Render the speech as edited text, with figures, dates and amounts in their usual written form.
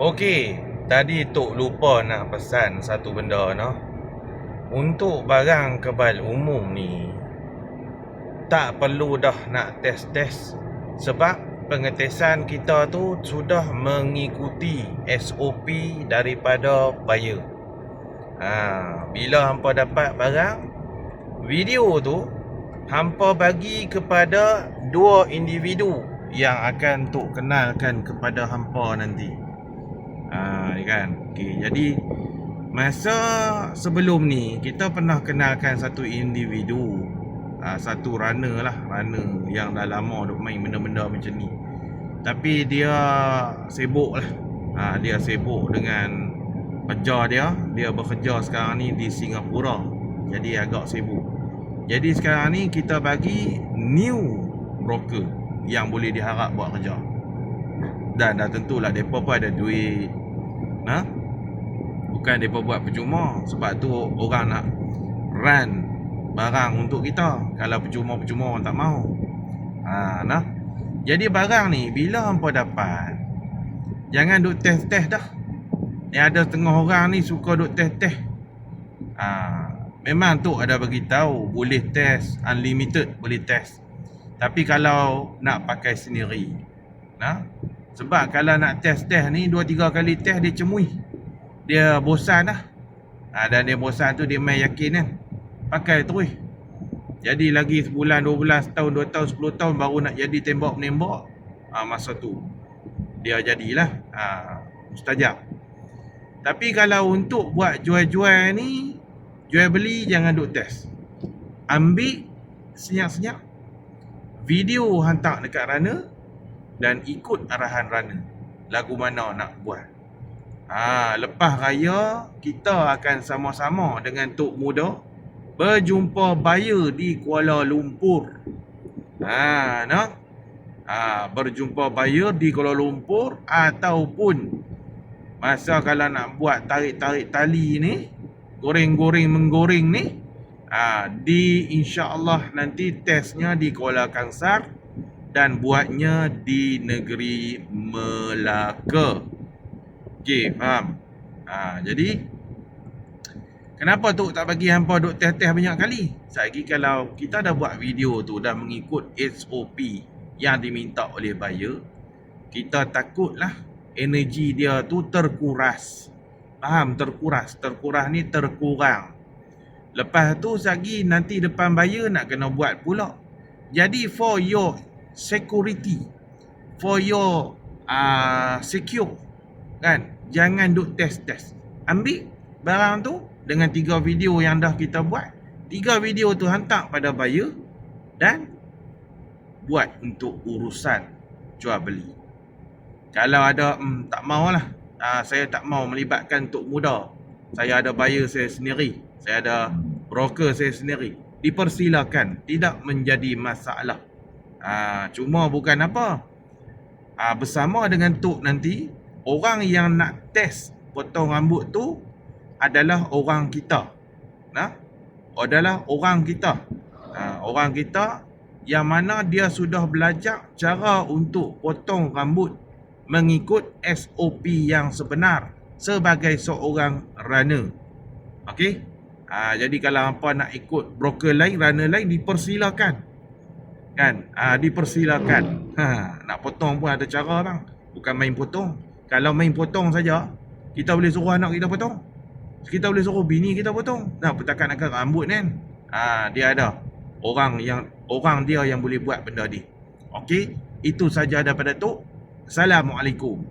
Okey, tadi Tok lupa nak pesan satu benda noh. Untuk barang kebal umum ni tak perlu dah nak test-test, sebab pengetesan kita tu sudah mengikuti SOP daripada buyer. Bila hampa dapat barang, video tu hampa bagi kepada dua individu yang akan Tok kenalkan kepada hampa nanti. Kan? Okey, jadi masa sebelum ni kita pernah kenalkan satu individu, satu runner lah, runner yang dah lama duk main benda-benda macam ni. Tapi dia sibuk lah. Dia sibuk dengan kerja dia bekerja sekarang ni di Singapura. Jadi agak sibuk. Jadi sekarang ni kita bagi new broker yang boleh diharap buat kerja. Dan dah tentulah mereka pun ada duit. Bukan mereka buat percuma. Sebab tu orang nak run barang untuk kita. Kalau percuma-percuma orang tak mau. Jadi barang ni bila hampa dapat, jangan duk test-test dah. Ni ada setengah orang ni suka duk test-test. Memang tu ada bagi tahu boleh test unlimited, boleh test. Tapi kalau nak pakai sendiri, sebab kalau nak test-test ni 2-3 kali test dia cemui. Dia bosan dah. Dan dia bosan tu dia main yakin kan. Pakai terus. Jadi lagi sebulan, 2 bulan, setahun, 2 tahun, 10 tahun baru nak jadi tembak menembak. Masa tu dia jadilah mustajab. Tapi kalau untuk buat jual-jual ni, jual beli jangan duk test. Ambil senyap-senyap, video hantar dekat runner dan ikut arahan runner. Lagu mana nak buat. Lepas raya kita akan sama-sama dengan Tok Muda berjumpa buyer di Kuala Lumpur. Berjumpa buyer di Kuala Lumpur, ataupun masa kalau nak buat tarik-tarik tali ni, goreng-goreng menggoreng ni, di insya-Allah nanti testnya di Kuala Kangsar dan buatnya di negeri Melaka. Okey, faham? Jadi kenapa tu tak bagi hampa duk test-test banyak kali? Lagi kalau kita dah buat video tu dah mengikut SOP yang diminta oleh buyer, kita takutlah energi dia tu terkuras. Faham? Terkuras ni terkurang. Lepas tu lagi nanti depan buyer nak kena buat pula. Jadi for your security, for your secure, kan, jangan duk test-test. Ambil barang tu dengan 3 video yang dah kita buat. 3 video tu hantar pada buyer dan buat untuk urusan jual beli. Kalau ada tak maulah, saya tak mau melibatkan Tok Muda, saya ada buyer saya sendiri, saya ada broker saya sendiri, dipersilakan, tidak menjadi masalah. Cuma bukan apa, bersama dengan Tok nanti, orang yang nak test potong rambut tu adalah orang kita. Adalah orang kita. Orang kita yang mana dia sudah belajar cara untuk potong rambut mengikut SOP yang sebenar sebagai seorang runner. Okey? Jadi kalau hampa nak ikut broker lain, runner lain, dipersilakan. Kan? Dipersilakan. Nak potong pun ada cara bang. Bukan main potong. Kalau main potong saja, kita boleh suruh anak kita potong. Kita boleh suruh bini kita potong. Petakan akar rambut kan. Dia ada orang dia yang boleh buat benda ni. Okey? Itu saja daripada Tok. Assalamualaikum.